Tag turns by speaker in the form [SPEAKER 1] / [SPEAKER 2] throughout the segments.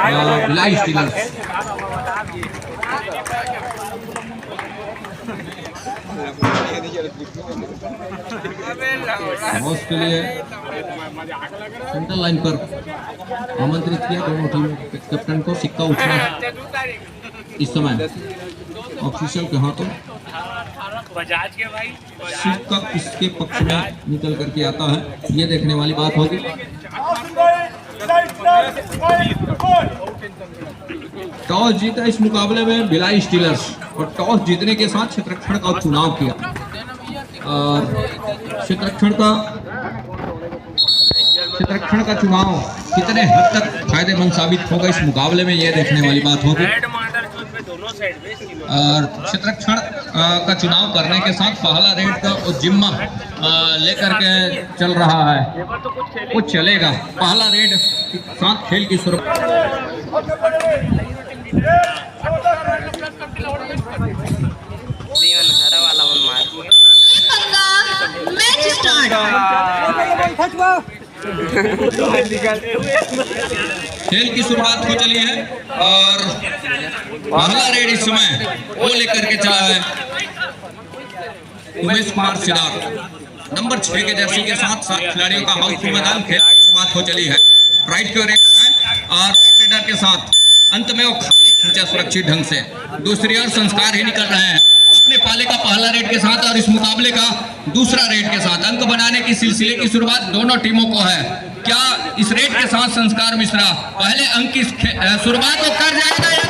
[SPEAKER 1] Bhilai stealers. Boss के लिए central line पर आमंत्रित किया दोनों टीम कैप्टन को। सिक्का उठना इस समय ऑफिशियल के हाथों। सिक्का किसके पक्ष में निकल करके आता है ये देखने वाली बात होगी। टॉस जीता इस मुकाबले में भिलाई स्टीलर्स और टॉस जीतने के साथ क्षेत्ररक्षण का चुनाव किया और क्षेत्ररक्षण का चुनाव कितने हद तक फायदेमंद साबित होगा इस मुकाबले में ये देखने वाली बात होगी। और क्षेत्ररक्षण का चुनाव करने के साथ पहला रेड का जिम्मा लेकर के चल रहा है, वो चलेगा। पहला रेड साथ खेल की शुरुआत। खेल की शुरुआत हो चली है और पहला रेड इस समय वो लेकर के चला है उमेश कुमार सिदार। नंबर 6 के जर्सी के साथ 7 खिलाड़ियों का हाउसफुल मैदान। खेल की शुरुआत हो चली है। राइट को रेड है और राइट रेडर के साथ अंत में वो खाली खींचा सुरक्षित ढंग से। दूसरी ओर संस्कार ही निकल रहे हैं अपने पाले का पहला रेड के साथ और इस मुकाबले का दूसरा रेड के साथ। अंक बनाने की सिलसिले की शुरुआत दोनों टीमों को है। क्या इस रेड के साथ संस्कार मिश्रा पहले अंक की शुरुआत को कर जाएगा या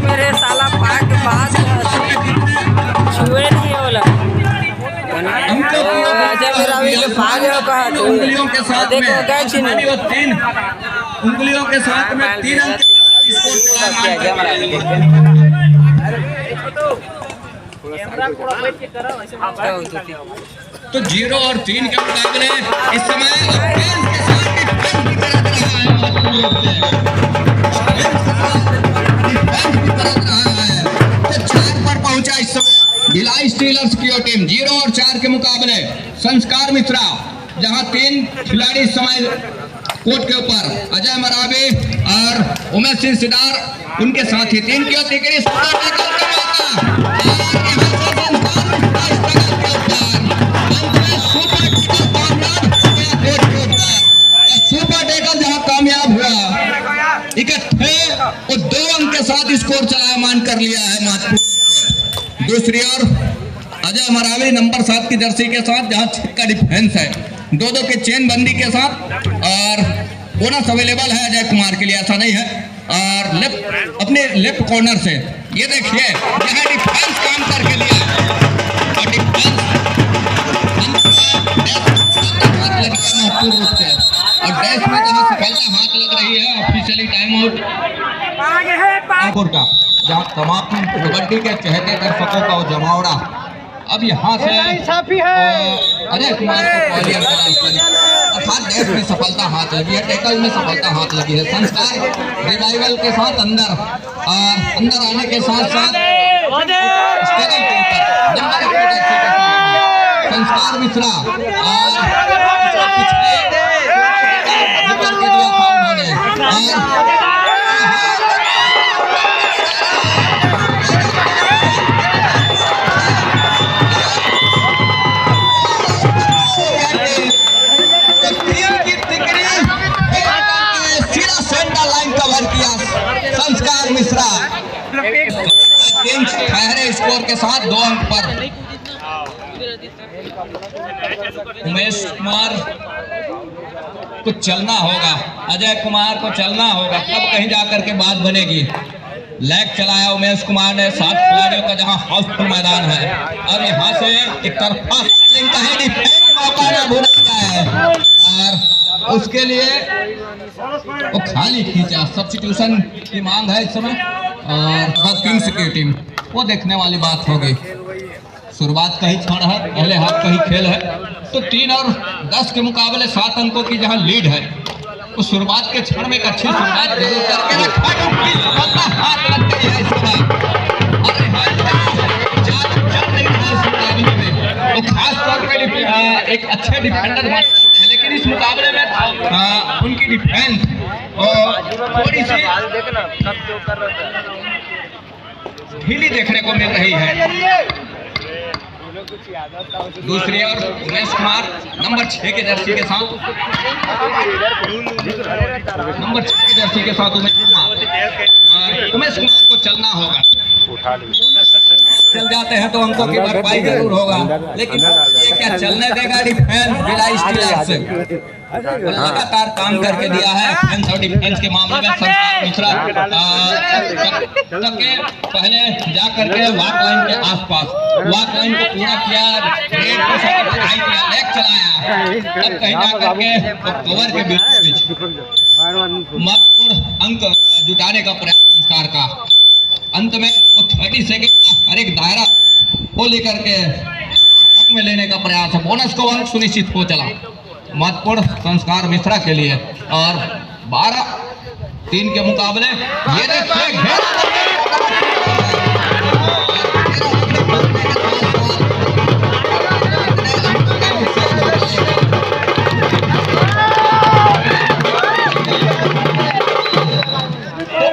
[SPEAKER 1] मेरे साला पाक बात छुए नहीं होला उंगलियों के साथ में 3 उंगलियों के साथ में 3 अंक तो 0 और 3 के मुकाबले इस समय पहुंचा इस समय भिलाई स्टीलर्स की टीम। 0 और 4 के मुकाबले संस्कार मिश्रा, जहां 3 खिलाड़ी इस समय कोर्ट के ऊपर अजय मराबे और उमेश सिंह सिदार उनके साथ ही 3 की तिकड़ी सुपर टेकल जहां कामयाब हुआ। इकट्ठे और 2 अंक के साथ स्कोर चलायमान कर लिया है महत्वपूर्ण। दूसरी ओर अजय मरावी नंबर 7 की जर्सी के साथ जहां 6 का डिफेंस है, 2-2 के चेन बंदी के साथ और बोनस अवेलेबल है अजय कुमार के लिए, ऐसा नहीं है। और अपने लेफ्ट कॉर्नर से ये देखिए यहाँ डिफेंस काम करके लिया और डिफेंस महत्वपूर्ण रूप से और डैश में जहाँ सफलता हाथ लग रही है ऑफिशियली टाइम आउट का, जहाँ तमाम कबड्डी के चहेते दर्शकों का जमावड़ा। अब यहाँ से अजय कुमार को अर्थात डैश में सफलता हाथ लगी है, टैकल में सफलता हाथ लगी है। संस्कार रिवाइवल के साथ अंदर आने के साथ साथ संस्कार मिश्रा संस्कार मिश्रा ठहरे स्कोर के साथ 2 अंक पर। उमेश कुमार को चलना होगा, अजय कुमार को चलना होगा, तब कहीं जाकर के बात बनेगी। लैग चलाया उमेश कुमार ने 7 खिलाड़ियों का जहां हाउसफुल मैदान है और यहाँ से एक तरफा मौका ना भूला है और उसके लिए वो खाली खींचा। सब्स्टिट्यूशन की मांग है इस समय और किंग्स की टीम वो देखने वाली बात होगी। शुरुआत का ही क्षण है, पहले हाथ का ही खेल है, तो 3 और 10 के मुकाबले 7 अंकों की जहां लीड है, तो शुरुआत के क्षण में एक अच्छी शुरुआत जरूर करके हाथ लग गई है इस समय। वो खास तौर पे एक अच्छे डिफेंडर हैं, लेकिन इस मुकाबले में उनकी डिफेंस थोड़ी सी ढीली देखने को मिल रही है। दूसरी ओर उमेश कुमार नंबर 6 के जर्सी के साथ, नंबर 6 के जर्सी के साथ उमेश कुमार को चलना होगा। चल जाते हैं तो अंकों की भरपाई जरूर होगा, लेकिन ये क्या चलने देगा डिफेंस बिला स्टीलर्स। लगातार काम करके दिया है डिफेंस और डिफेंस के मामले में संस्कार मिश्रा पहले जा करके वॉक लाइन के आसपास वॉक लाइन को पूरा किया, लेग चलाया, तब कहीं जा करके कवर के बीच महत्वपूर्ण अंक जुटाने का प्रयास संस्कार का। अंत में वो 30 सेकंड का हर एक दायरा को लेकर के हक में लेने का प्रयास है। बोनस को अंक सुनिश्चित हो चला महत्वपूर्ण संस्कार मिश्रा के लिए। और 12-3 के मुकाबले ये देखिए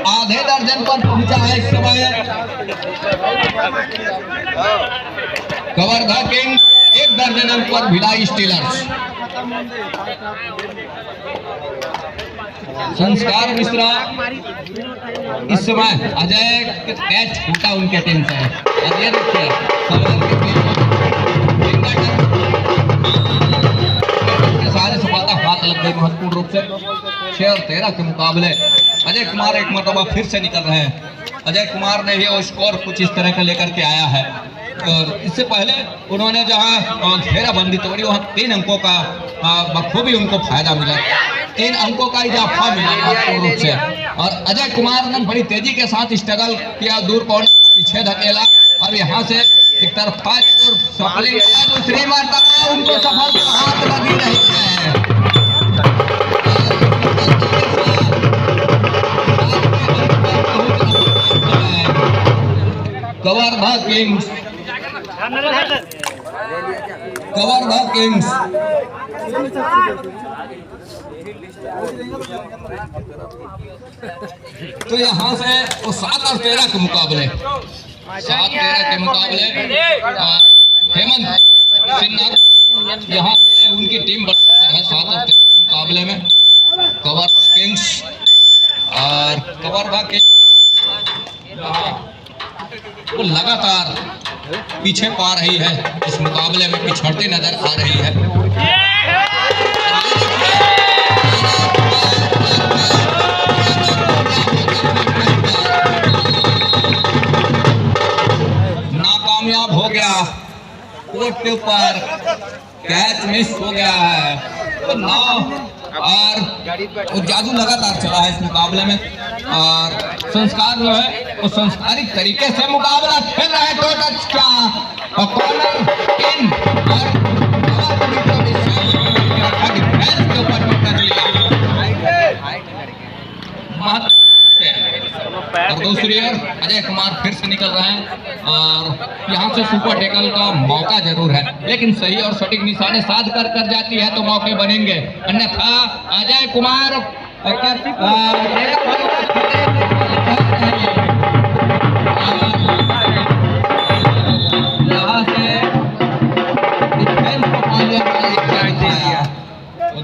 [SPEAKER 1] आधे दर्जन पर पहुंचा है इस समय कवर्धा किंग, 1 दर्जन अंक पर भिलाई स्टीलर्स। संस्कार मिश्रा इस समय अजय कैच छूटा उनके टीम से। अजय देखिए सारे सफलता हाथ लग गई महत्वपूर्ण रूप से। 6 और 13 के मुकाबले अजय कुमार एक मरतबा फिर से निकल रहे हैं। अजय कुमार ने ही वो स्कोर कुछ इस तरह का लेकर के आया है। और इससे पहले उन्होंने जहां घेराबंदी तोड़ी वहां 3 अंकों का बखूबी उनको फायदा मिला, 3 अंकों का इजाफा मिला महत्वपूर्ण रूप से। और अजय कुमार ने बड़ी तेजी के साथ स्ट्रगल किया, दूर कॉर्नर को पीछे धकेला और यहाँ से एक तरफा दूसरी मरतबा उनको सफलता हाथ लगी रही है। कवर्धा किंग्स तो यहाँ से वो 7 और 13 के मुकाबले 7-13 के मुकाबले हेमंत सिन्हा यहाँ से उनकी टीम बराबर है 7 और 13 के मुकाबले में। कवर्धा किंग्स और कवर्धा किंग्स वो लगातार पीछे पा रही है, इस मुकाबले में पिछड़ती नजर आ रही है। नाकामयाब हो गया, कोर्ट के ऊपर कैच मिस हो गया है। तो और वो जादू लगातार चला है इस मुकाबले में। और संस्कार जो है वो संस्कारिक तरीके से मुकाबला खेल रहा है। 2 टच का और कॉर्नर इन और दूसरी ओर अजय कुमार फिर से निकल रहे हैं और यहाँ से सुपर टैकल का मौका जरूर है, लेकिन सही और सटीक निशाने साध कर जाती है तो मौके बनेंगे, अन्यथा अजय कुमार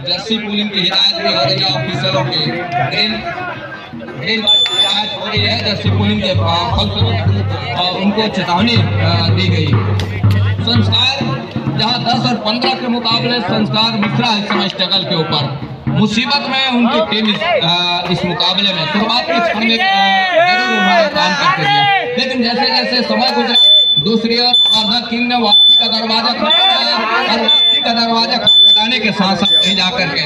[SPEAKER 1] जर्सी पुलिंग की हिदायत भी हो रही है ऑफिसरों की। हो रही है जर्सी पुलिंग के और उनको चेतावनी दी गई। संस्कार जहां 10 और 15 के मुकाबले संस्कार मिश्रा इस समय स्ट्रगल के ऊपर मुसीबत में उनकी टीम इस मुकाबले में शुरुआती क्षण में जरूर उन्होंने काम करके दिया, लेकिन जैसे जैसे समय गुजरा दूसरी ओर कवर्धा किंग ने वापसी का दरवाजा खटखटाया और वापसी का दरवाजा खटखटाने के साथ साथ कहीं जाकर के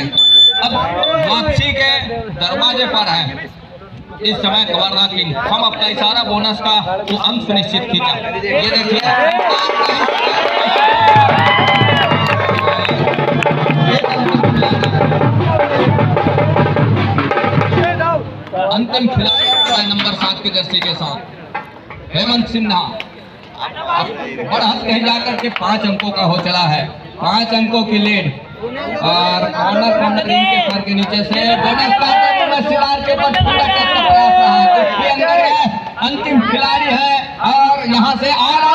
[SPEAKER 1] अब वापसी के दरवाजे पर है इस समय कवर्धा किंग। हम अपना इशारा बोनस का वो अंक सुनिश्चित खींचा। ये देखिए अंतिम खिलाड़ी नंबर 7 की जर्सी के साथ हेमंत सिन्हा बढ़त कहीं जाकर के 5 अंकों का हो चला है। 5 अंकों की लीड और कॉर्नर के सर के नीचे से बोनस का सितार के ऊपर पूरा टच का प्रयास रहा है। कुछ अंदर है, अंतिम खिलाड़ी है और यहाँ से आ रहा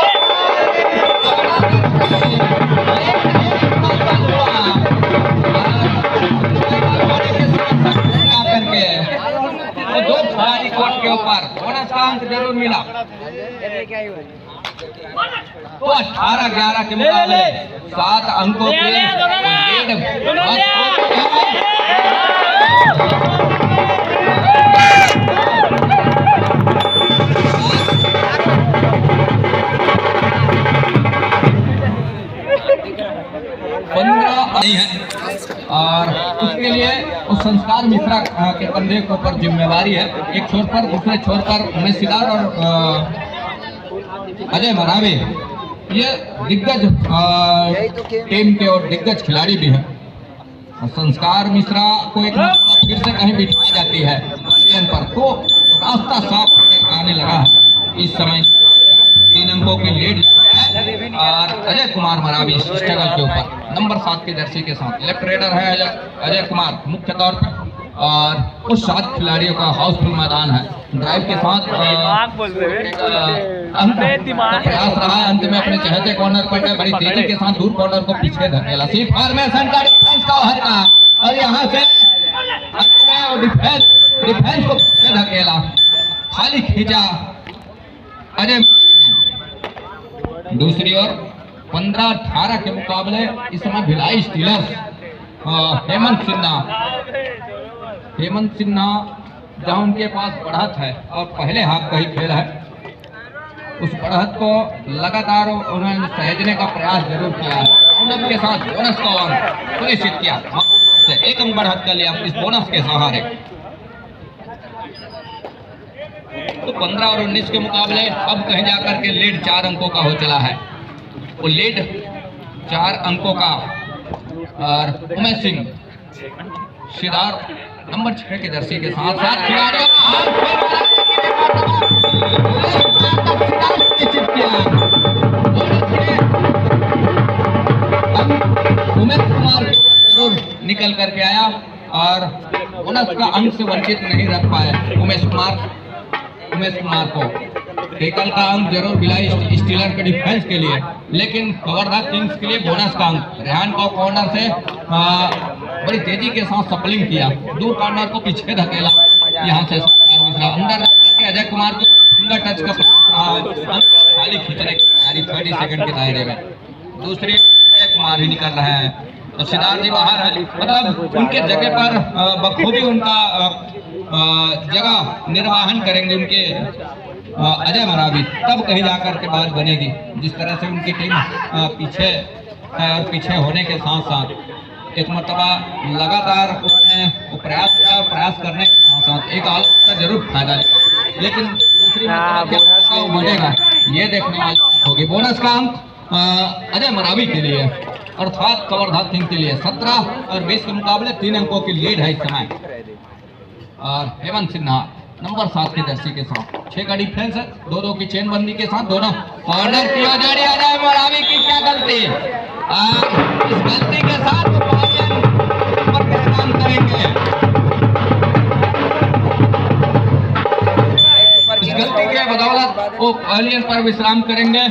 [SPEAKER 1] करके दो खिलाड़ी कोर्ट के ऊपर बोनस का अंक जरूर मिला। तो 18-11 के मुकाबले 7 अंकों के लीड 15 नहीं है और उसके लिए उस संस्कार मिश्रा के कंधे के ऊपर जिम्मेवारी है। एक छोर पर, दूसरे छोर पर उमेश सिदार और अजय मरावी, ये दिग्गज टीम के और दिग्गज खिलाड़ी भी हैं। संस्कार मिश्रा को एक फिर से कहीं बिठाई जाती है पर, तो रास्ता साफ आने लगा है। इस समय 3 अंकों की लीड और अजय कुमार मरावी स्ट्रगल के ऊपर नंबर 7 की जर्सी के साथ। लेफ्ट रेडर है अजय कुमार मुख्य तौर पर और उस 7 खिलाड़ियों का हाउसफुल मैदान है। ड्राइव के साथ प्रयास रहा है, अंत में अपने चहते कॉर्नर पर बड़ी तेजी के साथ दूर कॉर्नर को पीछे धकेला। सी फॉर्मेशन का डिफेंस का हरका और यहाँ से अंत में डिफेंस को पीछे धकेला, खाली खींचा अजय। दूसरी ओर 15-18 के मुकाबले इस समय भिलाई स्टीलर्स हेमंत सिन्हा जहां उनके पास बढ़त है और पहले हाफ का ही खेल है, उस बढ़त को लगातार उन्होंने सहेजने का प्रयास जरूर किया है। राउंडअप के साथ बोनस का अंक सुनिश्चित किया, 1 अंक बढ़त कर लिया इस बोनस के सहारे। तो 15 और 19 के मुकाबले अब कहीं जाकर के लीड 4 अंकों का हो चला है। वो लीड 4 अंकों का और उमेश सिंह सिदार नंबर 6 के जर्सी के साथ खिलाड़ियों उमेश कुमार जरूर निकल करके आया और बोनस का अंक से वंचित नहीं रख पाए उमेश कुमार को। टेकल का अंक जरूर भिलाई स्टीलर के डिफेंस के लिए, लेकिन कवर्धा किंग्स के लिए बोनस का अंक। रेहान को कॉर्नर से बड़ी तेजी के साथ सपलिंग किया, दूर कॉर्नर को पीछे धकेला। यहाँ से अंदर के अजय कुमार को फिंगर टच का खाली खींचने की तैयारी 30 सेकंड के दायरे में। दूसरी अजय कुमार ही निकल रहे हैं तो सिद्धार्थ जी बाहर है, मतलब उनके जगह पर बखूबी उनका जगह निर्वाहन करेंगे उनके अजय मरावी, तब कहीं जाकर के बात बनेगी। जिस तरह से उनकी टीम पीछे होने के साथ साथ एक मरतबा लगातार प्रयास करने के साथ साथ एक आउट का जरूर फायदा लिया, लेकिन दूसरी मरतबा बढ़ेगा ये देखने वाली होगी। बोनस का अंक अजय मरावी के लिए अर्थात कवर्धा किंग के लिए 17 और 20 के मुकाबले 3 अंकों की लीड है इस समय। और हेमंत सिन्हा नंबर 7 की जर्सी के साथ 6 का डिफेंस है, 2-2 की चेनबंदी के साथ दोनों कॉर्नर की ओर अजय मरावी की क्या गलती, इस गलती के साथ काम करेंगे। इस गलती के बदौलत वो पहलियन पर विश्राम करेंगे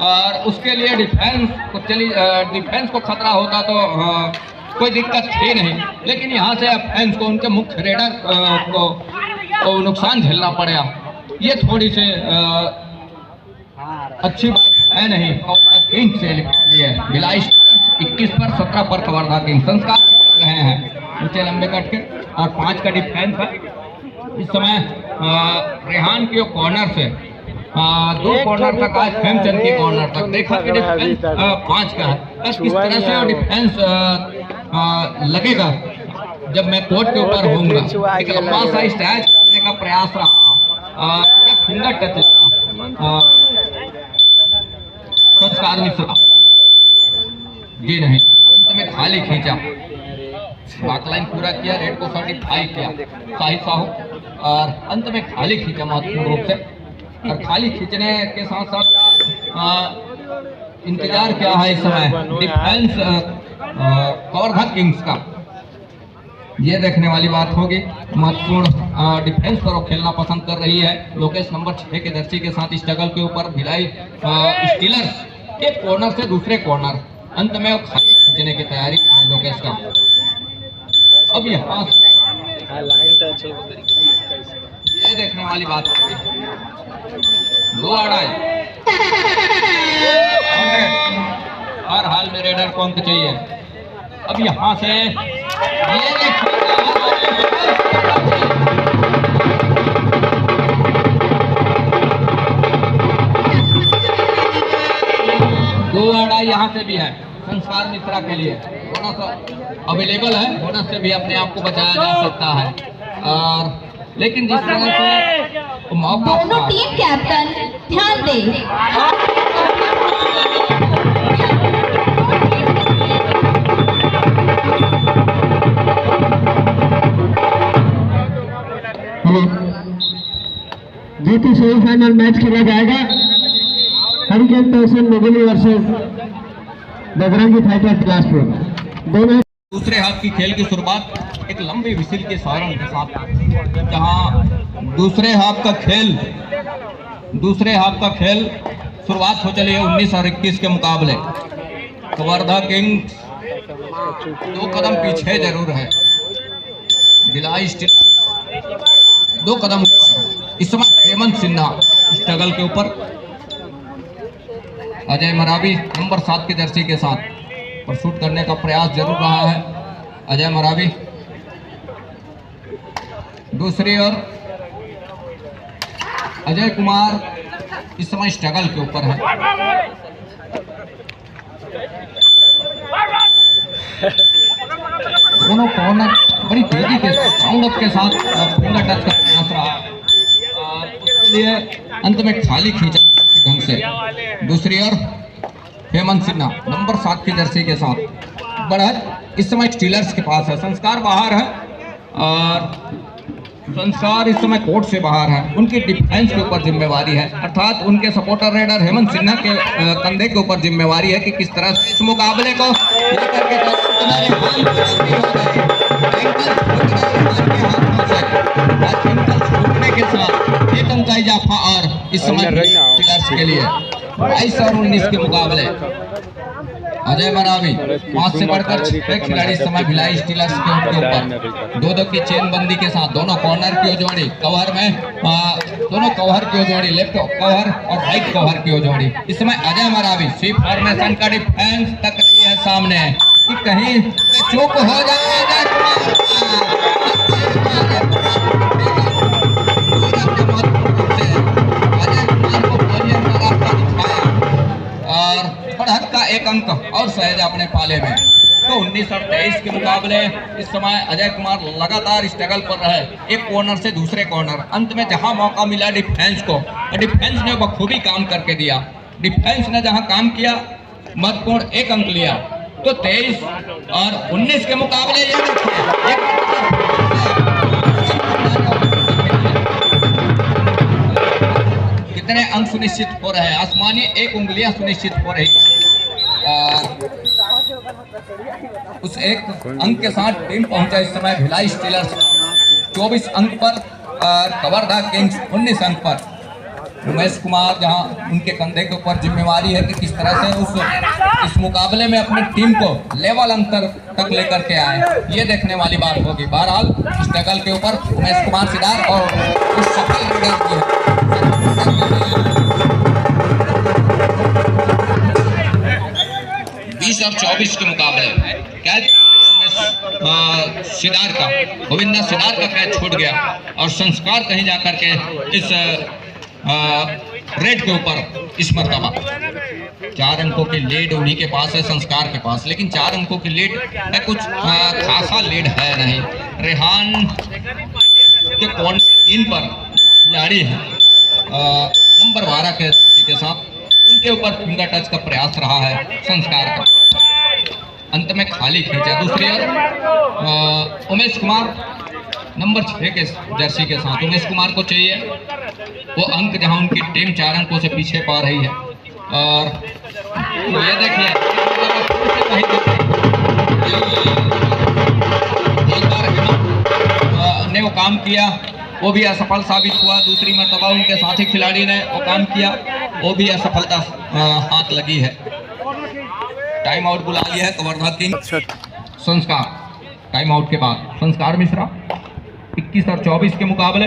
[SPEAKER 1] और उसके लिए डिफेंस को खतरा होता तो कोई दिक्कत थी नहीं, लेकिन यहाँ से फैंस को उनके मुख्य रेडर को नुकसान झेलना पड़ा। ये थोड़ी सी अच्छी बात है नहीं। किंग से लिए भिलाई 21 पर 17 पर कवर्धा किंग संस्कार रहे हैं ऊंचे लंबे कट के और 5 का डिफेंस है इस समय। रेहान की कॉर्नर से 2 कॉर्नर तक आज हेमचंद की कॉर्नर तक देखा कि डिफेंस 5 का है। बस किस तरह से लगेगा जब मैं कोर्ट के ऊपर होऊंगा। एक लंबा सा स्टैच करने का प्रयास रहा, फिंगर टच संस्कार मिश्रा जी नहीं, अंत में खाली खींचा, बाकलाइन पूरा किया, रेड को सर्टिफाई किया शाहिद साहू और अंत में खाली खींचा महत्वपूर्ण रूप से। और खाली खींचने के साथ साथ इंतजार क्या है इस समय डिफेंस कवर्धा किंग्स का, ये देखने वाली बात होगी। महत्वपूर्ण डिफेंस पर वो खेलना पसंद कर रही है। लोकेश नंबर 6 के जर्सी के साथ स्ट्रगल के ऊपर भिलाई स्टीलर्स एक कॉर्नर से दूसरे कॉर्नर, अंत में वो खाली खींचने की तैयारी है लोकेश का। अब यहाँ
[SPEAKER 2] लाइन टच हो,
[SPEAKER 1] ये देखने वाली बात होगी। दो आड़ा हर हाल में रेडर को अंक चाहिए। अब यहाँ से दो आड़ा यहाँ से भी है संस्कार मिश्रा के लिए, बोनस अवेलेबल है, बोनस से भी अपने आप को बचाया जा सकता है। और लेकिन जिस तरह से मौका
[SPEAKER 3] दोनों टीम कैप्टन ध्यान दें।
[SPEAKER 4] जीती सेमीफाइनल मैच खेला जाएगा हरिकेन तहसील Mowgli versus Bajrangi fighter Bilaspur. दोनों
[SPEAKER 1] दूसरे हाफ की खेल की शुरुआत एक लंबी विसिल के सायरन के साथ, जहां दूसरे हाफ का खेल शुरुआत हो चली है 19 और 21 के मुकाबले। कवर्धा किंग्स 2 कदम पीछे जरूर है, भिलाई स्टील 2 कदम ऊपर। इस समय हेमंत सिन्हा स्ट्रगल के ऊपर, अजय मरावी नंबर 7 के जर्सी के साथ पर शूट करने का प्रयास जरूर रहा है अजय मरावी। दूसरी ओर अजय कुमार इस समय स्ट्रगल के ऊपर है। दोनों कॉर्नर बड़ी तेजी के साउंड के साथ फिंगर टच का प्रयास रहा है, उसके लिए अंत में खाली खींचा ढंग से। दूसरी ओर हेमंत सिन्हा नंबर 7 की जर्सी के साथ बढ़त इस समय स्टीलर्स के पास है। संस्कार बाहर है और संस्कार इस समय कोर्ट से बाहर है, उनकी डिफेंस के ऊपर जिम्मेवारी है, अर्थात उनके सपोर्टर रेडर हेमंत सिन्हा के कंधे के ऊपर जिम्मेवारी है कि किस तरह से इस मुकाबले को लेकर के छूटने के साथ एक अंक का इजाफा और इस समय स्टीलर्स के लिए 22 और 19 के मुकाबले। अजय मरावी 5 से बढ़कर 6 खिलाड़ी इस समय भिलाई स्टीलर्स के ऊपर 2-2 की चेन बंदी के साथ दोनों कॉर्नर की जोड़ी कवर में, दोनों कवर की जोड़ी लेफ्ट कवर और राइट कवर की जोड़ी। इस समय अजय मरावी स्वीप फॉर्मेशन का डिफेंस तक रही है सामने कि कहीं चूक हो जाए। का एक अंक और सहज अपने पाले में, तो 19 और 23 के मुकाबले इस समय अजय कुमार लगातार स्ट्रगल पर रहे, एक कॉर्नर से दूसरे कॉर्नर। अंत में जहां मौका मिला डिफेंस को, डिफेंस ने बखूबी काम करके दिया। डिफेंस ने जहां काम किया महत्वपूर्ण एक अंक लिया। तो 23 और 19 के मुकाबले ये कितने अंक सुनिश्चित हो रहे हैं, आसमानी एक उंगलियां सुनिश्चित हो रही। उस एक अंक के साथ टीम पहुंचा इस समय भिलाई स्टीलर्स 24 अंक पर और कवर्धा किंग्स 19 अंक पर। उमेश कुमार जहां उनके कंधे के ऊपर जिम्मेवारी है कि किस तरह से इस मुकाबले में अपनी टीम को लेवल अंतर तक लेकर के आए, ये देखने वाली बात होगी। बहरहाल स्ट्रगल के ऊपर उमेश कुमार सिदार और उस सफल लीडर की 20 और 24 के मुकाबले कैच सिदार का, गोविंदा सिदार का कैच छूट गया और संस्कार कहीं जाकर के इस रेड के ऊपर इस मरतबा 4 अंकों की लीड उन्हीं के पास है, संस्कार के पास। लेकिन 4 अंकों की लीड है, कुछ खासा लीड है नहीं। रेहान के कॉर्नर 3 पर खिलाड़ी है नंबर 12 के साथ, उनके ऊपर फिंगर टच का प्रयास रहा है संस्कार का, अंत में खाली खींचा। दूसरी ओर उमेश कुमार नंबर 6 के जर्सी के साथ, उमेश कुमार को चाहिए वो अंक जहां उनकी टीम 4 अंकों से पीछे पा रही है। और ये देखिए एक बार ने वो काम किया, वो भी असफल साबित हुआ। दूसरी मर्तबा उनके साथी खिलाड़ी ने वो काम किया, वो भी असफलता हाथ लगी है। टाइम आउट बुला लिया है कवर्धा किंग संस्कार। टाइम आउट के बाद संस्कार मिश्रा 21 और 24 के मुकाबले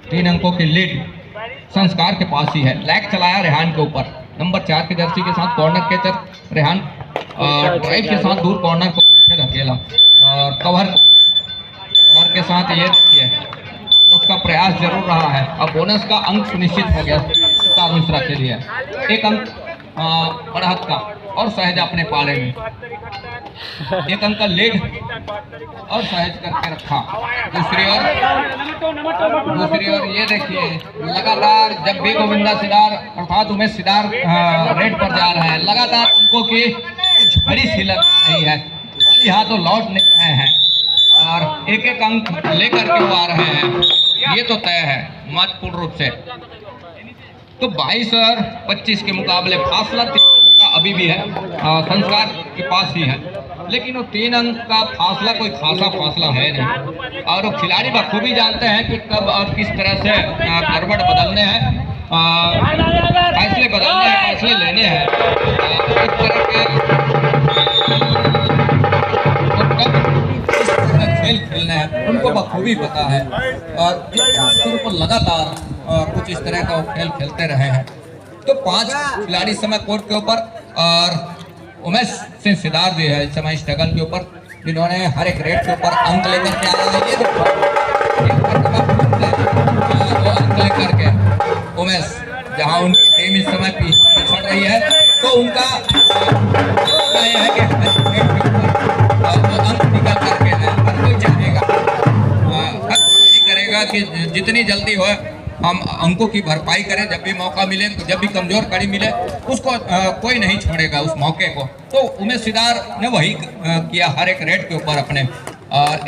[SPEAKER 1] 3 अंकों की लीड संस्कार के पास ही है। लैग चलाया रेहान के ऊपर, नंबर 4 की जर्सी के साथ कॉर्नर कैचर रेहान ड्राइव के साथ दूर कॉर्नर को पीछे धकेला और कवर के साथ ये उसका प्रयास जरूर रहा है। अब बोनस का अंक सुनिश्चित हो गया संस्कार मिश्रा के लिए। एक अंक बढ़त का और सहज अपने पाले में, एक अंक का लीड और सहज करके रखा। दूसरी ओर ये देखिए लगातार जब भी गोविंदा सिदार अर्थात उमेश सिदार रेड पर जा रहे हैं, लगातार उनको की झड़ी सी लग रही है, यहाँ तो लौट नहीं रहे हैं और एक एक अंक लेकर के वो आ रहे हैं, ये तो तय है महत्वपूर्ण रूप से। तो 22 और 25 के मुकाबले फासला अभी भी है संस्कार के पास ही है, लेकिन वो 3 अंक का फासला कोई खासा फासला है नहीं और वो खिलाड़ी बखूबी जानते हैं कि कब और किस तरह से करवट बदलने हैं, फैसले बदलने हैं, फैसले लेने हैं, इस तरह के खेल खेलने हैं उनको बखूबी पता है और उनको लगातार कुछ इस तरह का खेल खेलते रहे हैं। तो 5 खिलाड़ी इस समय कोर्ट के ऊपर और उमेश सिंह सिदार जी है इस समय स्ट्रगल के ऊपर, जिन्होंने हर एक रेट के ऊपर अंक लेकर के आ रहे हैं। अंक लेकर के उमेश जहां उनकी टीम इस समय पिछड़ रही है, तो उनका है कि अंक निकल करके है, हर कोई चाहेगा करेगा कि जितनी जल्दी हो हम अंकों की भरपाई करें। जब भी मौका मिले, जब भी कमजोर कड़ी मिले, उसको कोई नहीं छोड़ेगा उस मौके को। तो उमेश सिदार ने वही किया हर एक रेड के ऊपर अपने।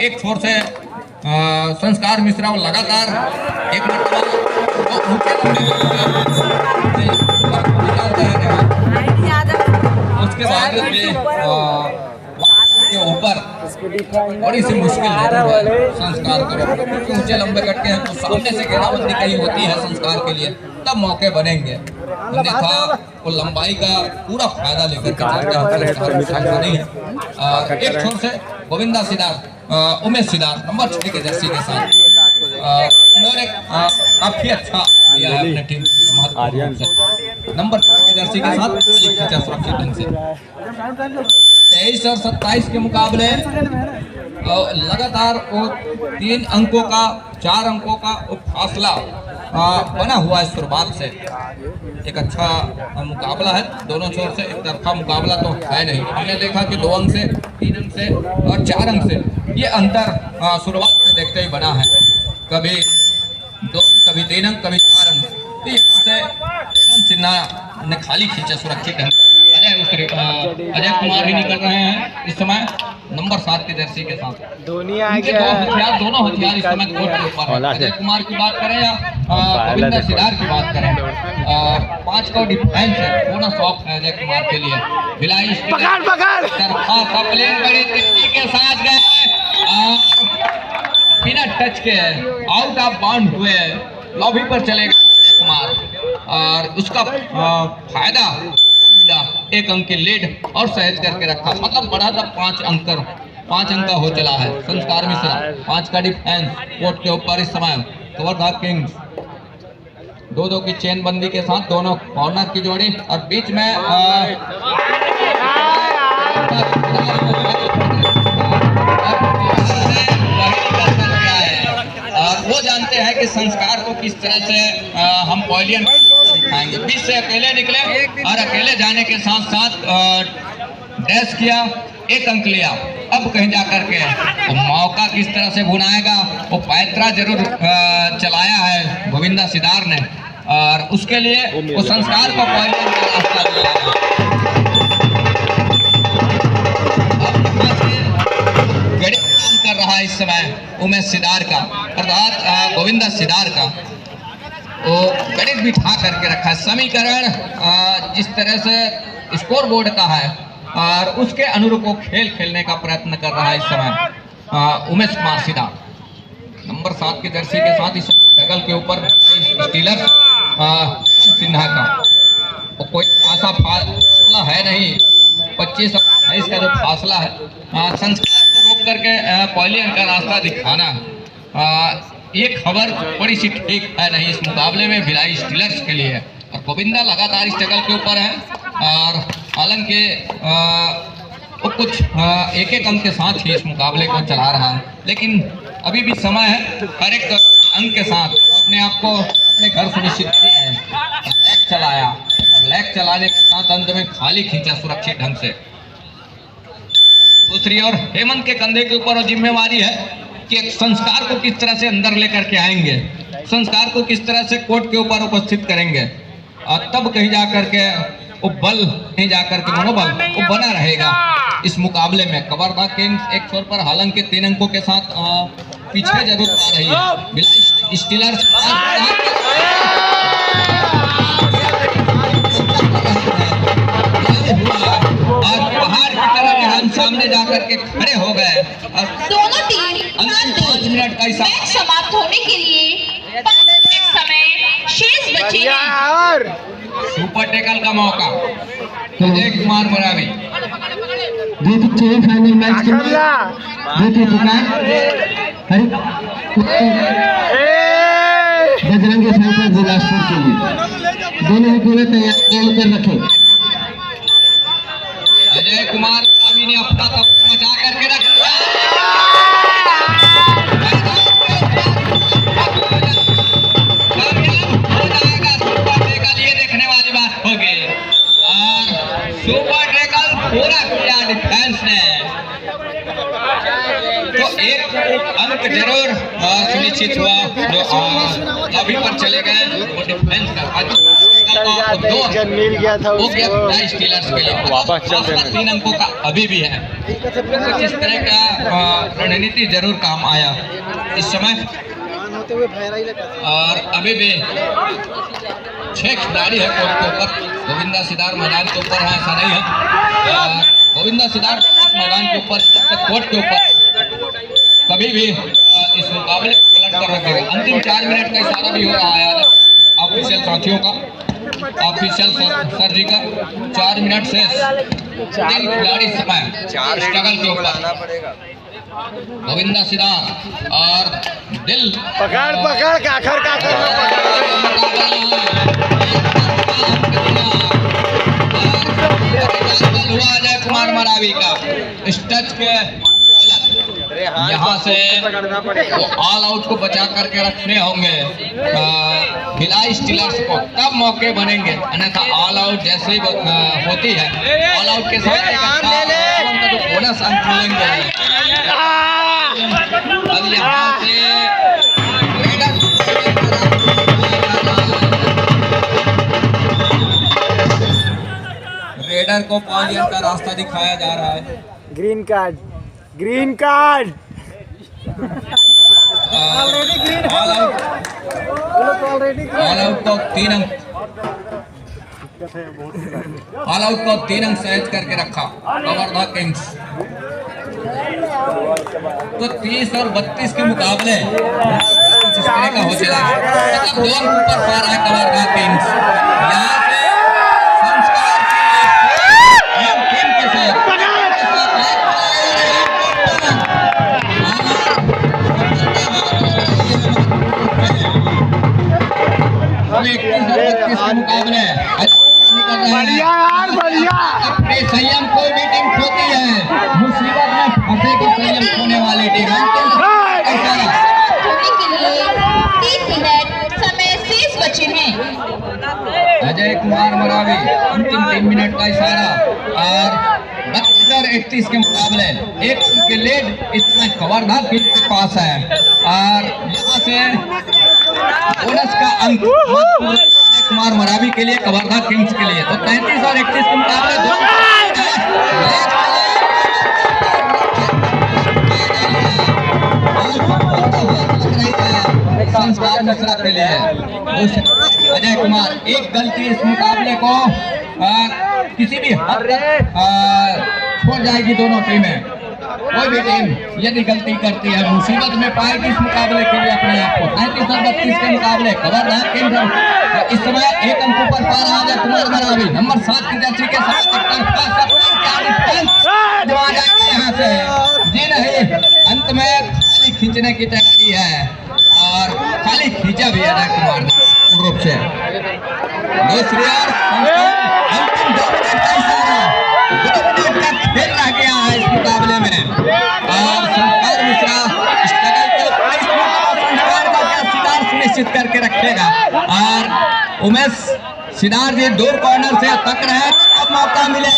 [SPEAKER 1] एक छोर से संस्कार मिश्रा लगातार एक उसके बाद के ऊपर बड़ी सी मुश्किल है संस्कार करो, क्योंकि ऊंचे लंबे कटके हैं तो सामने से घेराबंदी कहीं होती है संस्कार के लिए, तब मौके बनेंगे। अन्यथा वो लंबाई का पूरा फायदा लेकर के नहीं है। एक छोर से गोविंदा सिदार उमेश सिदार नंबर 6 के जर्सी के साथ उन्होंने काफी अच्छा किया है अपने टीम नंबर 6 के जर्सी के साथ सुरक्षित ढंग से। 23 और 27 के मुकाबले लगातार वो 3 अंकों का 4 अंकों का फासला बना हुआ है शुरुआत से। एक अच्छा मुकाबला है दोनों छोर से, एक तरफा मुकाबला तो है नहीं। हमने देखा कि 2 अंक से 3 अंक से और 4 अंक से ये अंतर शुरुआत से देखते ही बना है, कभी 2 कभी 3 अंक कभी 4 अंक। तो यहाँ से सिन्हा ने खाली खींचा सुरक्षित ढंग से। अजय कुमार भी निकल रहे हैं इस समय नंबर 7 के जर्सी के साथ। दोनों हथियार इस समय कोर्ट के ऊपर है। अजय कुमार की बात करें या गोविंदा सिदार की बात करें, 5 का डिफेंस है, बोनस ऑफ है अजय कुमार के लिए। भिलाई प्लेन बड़ी तेजी के साथ गए बिना टच के आउट ऑफ बाउंड हुए, लॉबी पर चले गए अजय कुमार और उसका फायदा मिला। 1 अंक की लीड और सहज करके रखा, मतलब बढ़ा था 5 अंक का हो चला है। संस्कार मिश्रा 5 का डिफेंस कोर्ट के ऊपर इस समय। कवर्धा किंग्स 2-2 की चेन बंदी के साथ दोनों कॉर्नर की जोड़ी और बीच में वो जानते हैं कि संस्कार को किस तरह से हम पॉलियन दिखाएंगे। बीच से अकेले निकले और अकेले जाने के साथ साथ डैश किया, 1 अंक लिया। अब कहीं जाकर के वो मौका किस तरह से भुनाएगा, वो पैतरा जरूर चलाया है गोविंदा सिदार ने और उसके लिए वो संस्कार को पॉलियन का रास्ता दिया। कर रहा है इस समय उमेश सिदार का अर्थात गोविंदा सिदार का। वो गणित बिठा करके रखा है। समीकरण जिस तरह से स्कोर बोर्ड का है और उसके अनुरूप वो खेल खेलने का प्रयत्न कर रहा है इस समय उमेश कुमार सीधा। नंबर 7 की जर्सी के साथ इस स्ट्रगल के ऊपर स्टीलर सिन्हा का वो कोई आशा फासला है नहीं, 25-28 का जो फासला है। संस्कार को रोक करके क्वालियन का रास्ता दिखाना ये खबर बड़ी सी ठीक है नहीं इस मुकाबले में भिलाई स्टीलर्स के लिए। और गोविंदा लगातार स्ट्रगल के ऊपर है और हालांकि वो कुछ एक अंक के साथ ही इस मुकाबले को चला रहा है, लेकिन अभी भी समय है हर एक अंक के साथ अपने आप को अपने घर सुनिश्चित किया है। लैग चलाया और लैग चलाने के साथ अंत में खाली खींचा सुरक्षित ढंग से। दूसरी ओर हेमंत के कंधे के ऊपर वो जिम्मेवारी है कि एक संस्कार को किस तरह से अंदर लेकर के आएंगे, संस्कार को किस तरह से कोर्ट के ऊपर उपस्थित करेंगे और तब कहीं जाकर के वो बल कहीं जाकर के मनोबल वो बना रहेगा इस मुकाबले में। कवर्धा किंग्स एक छोर पर हालांकि 3 अंकों के साथ पीछे जरूर आ रही है। स्टीलर्स आज पहाड़ की तरह हम सामने जाकर के खड़े हो गए।
[SPEAKER 3] दोनों टीम
[SPEAKER 1] 5 मिनट का
[SPEAKER 3] मैच समाप्त होने के लिए 5 मिनट समय शेष बचे हैं।
[SPEAKER 1] सुपर टेकल का मौका अजय कुमार मरावी
[SPEAKER 4] जीत सेमीफाइनल मैच के लिए जीत दुकान बजरंगी फाइटर बिलासपुर के लिए दोनों तैयार कर रखे।
[SPEAKER 1] अजय कुमार मरावी ने अपना कप मचा करके रखा। सुपर टेकल पूरा किया डिफेंस ने, तो एक अंक जरूर सुनिश्चित हुआ जो लॉबी पर चले गए वो डिफेंस का।
[SPEAKER 2] मिल गया था
[SPEAKER 1] स्टीलर्स के लिए वापस 3 अंकों का अभी भी है। कुछ इस तरह का रणनीति जरूर काम आया इस समय। और अभी भी 6 खिलाड़ी है कोर्ट के ऊपर। गोविंदा सिदार मैदान के ऊपर है, ऐसा नहीं है। गोविंदा सिदार मैदान के ऊपर कोर्ट के ऊपर कभी भी इस मुकाबले को पलट कर रखेगा। अंतिम 4 मिनट का इशारा भी हो रहा है ऑफिशियल साथियों का, ऑफिशियल सर जी का। 4 मिनट से 3 खिलाड़ी समय स्ट्रगल के ऊपर। गोविंदा सिदार और दिल
[SPEAKER 2] पकड़ काखर
[SPEAKER 1] हुआ अजय कुमार मरावी का इस टच के यहाँ से ऑल आउट को बचा करके रखने होंगे भिलाई स्टीलर्स को, तब मौके बनेंगे। अन्यथा ऑल आउट जैसे ही होती है ऑल आउट के साथ जो बोनस अंक मिलेंगे। अब यहाँ से रेडर को पॉलियन का रास्ता दिखाया जा रहा है।
[SPEAKER 2] ग्रीन कार्ड
[SPEAKER 1] ऑल आउट को 3 अंक ऑल आउट को 3 अंक सहज करके रखा कवर्धा किंग्स। तो 30 और 32 के मुकाबले कुछ इस तरह का हो चला है। 2 अंक ऊपर पा रहा है कवर्धा किंग्स। यहाँ से संस्कार टीम के साथ मुकाबले अपने संयम कोई भी टीम खोती है, मुसीबत में फंसे की संयम खोने वाली टीम।
[SPEAKER 3] होने के लिए 3 मिनट समय शेष बचे हैं।
[SPEAKER 1] अजय कुमार मरावी अंतिम 3 मिनट का इशारा और 32-31 के मुकाबले 1 के लीड इतना कवर्धा किंग्स के पास है। और यहाँ से बोनस का अंक कुमार मरावी के लिए कवर्धा किंग्स के लिए। तो 33 और 31 के मुकाबले 2 समय संस्कार मिश्रा के लिए। अजय कुमार, एक गलती इस मुकाबले को किसी भी हद तक छोड़ जाएगी दोनों टीमें। कोई भी टीम यदि गलती करती है मुसीबत में पाएगी इस मुकाबले के लिए अपने आप को। 35 और 32 के मुकाबले खबरदार केंद्र इस समय एक अंक पर पा रहा है कुमार मरावी, नंबर 7 की जर्सी के साथ यहाँ से जी नहीं, अंत में खाली खींचने की तैयारी है और खाली खींचा भी है अजय कुमार ने पूर्ण रूप से। दूसरी ओर अंतिम 2 मिनट का इशारा, 2 मिनट का खेल रह गया है इस मुकाबले में और संस्कार मिश्रा स्ट्रगल को संस्कार का क्या सितार सुनिश्चित करके रखेगा और उमेश सिदार जी दूर कॉर्नर से तक रहे, अब मौका मिले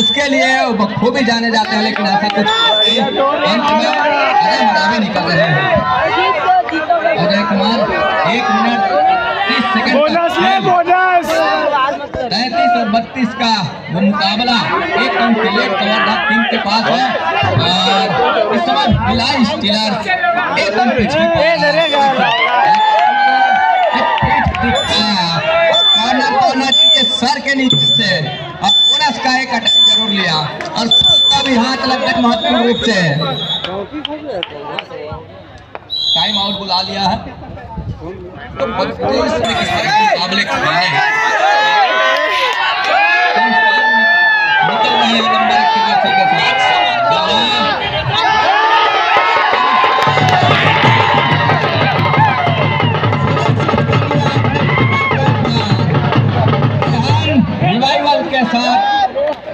[SPEAKER 1] उसके लिए बखूबी जाने जाते हैं, लेकिन ऐसा कुछ अंत में अजय मरावी निकल रहे हैं। अजय कुमार 1 मिनट 30 सेकंड 33 और 32 का वो मुकाबला, एक अंक लेट कवर्धा टीम के पास है और इस समय भिलाई स्टीलर्स एक अंक पीछे कॉर्नर के सर के नीचे से और बोनस का एक अटैक जरूर लिया और का भी हाथ लग गया महत्वपूर्ण रूप से। टाइम आउट बुला लिया है तो 32 में किस तरह के मुकाबले खेलने हैं, निकल रहे हैं नंबर 1 के साथ। रिवाइवल के साथ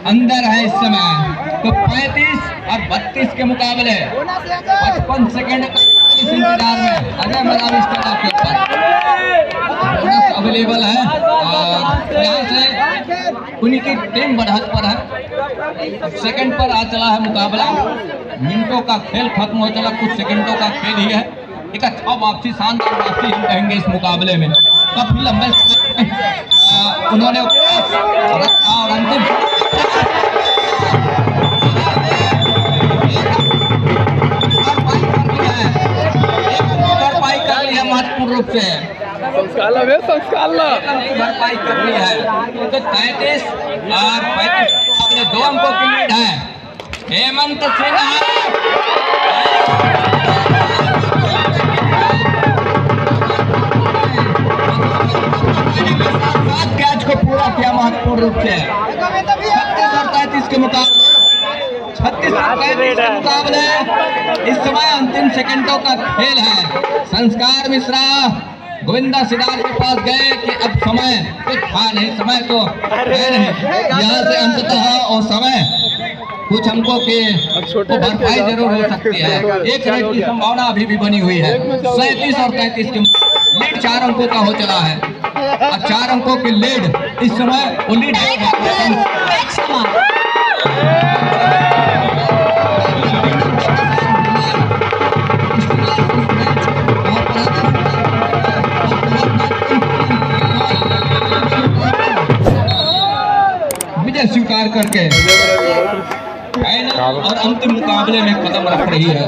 [SPEAKER 1] अंदर है इस समय तो 35 और 32 के मुकाबले 55 सेकंड इंतजार में अजय मरावी स्टेडियम के ऊपर बोनस अवेलेबल है और यहाँ से उनकी टीम बढ़त पर है। अब सेकंड पर आ चला है मुकाबला, मिनटों का खेल खत्म हो चला, कुछ सेकंडों का खेल ही है। एक अच्छा वापसी, शानदार वापसी हम कहेंगे इस मुकाबले में। काफी लंबे उन्होंने रखा और अंतिम भरपाई कर ली है महत्वपूर्ण रूप से, भरपाई कर ली है तो 33 और 35 अपने 2 अंकों की लीड है। हेमंत सिन्हा कैच को पूरा किया महत्वपूर्ण रूप से। 36 और 33 के मुकाबले 36 और 35 के मुकाबले इस समय अंतिम सेकंडों का खेल है। संस्कार मिश्रा गोविंदा सिदार के पास गए कि अब समय तो था नहीं, समय तो है नहीं, यहाँ से अंततः और समय कुछ अंकों के भरपाई जरूर हो सकती है। 1 रन की संभावना अभी भी बनी हुई है। 37 और 33 के लीड 4 अंकों का हो चला है और 4 अंकों की लीड इस समय वो लीड विजय स्वीकार करके फाइनल और अंतिम मुकाबले में कदम रख रही है।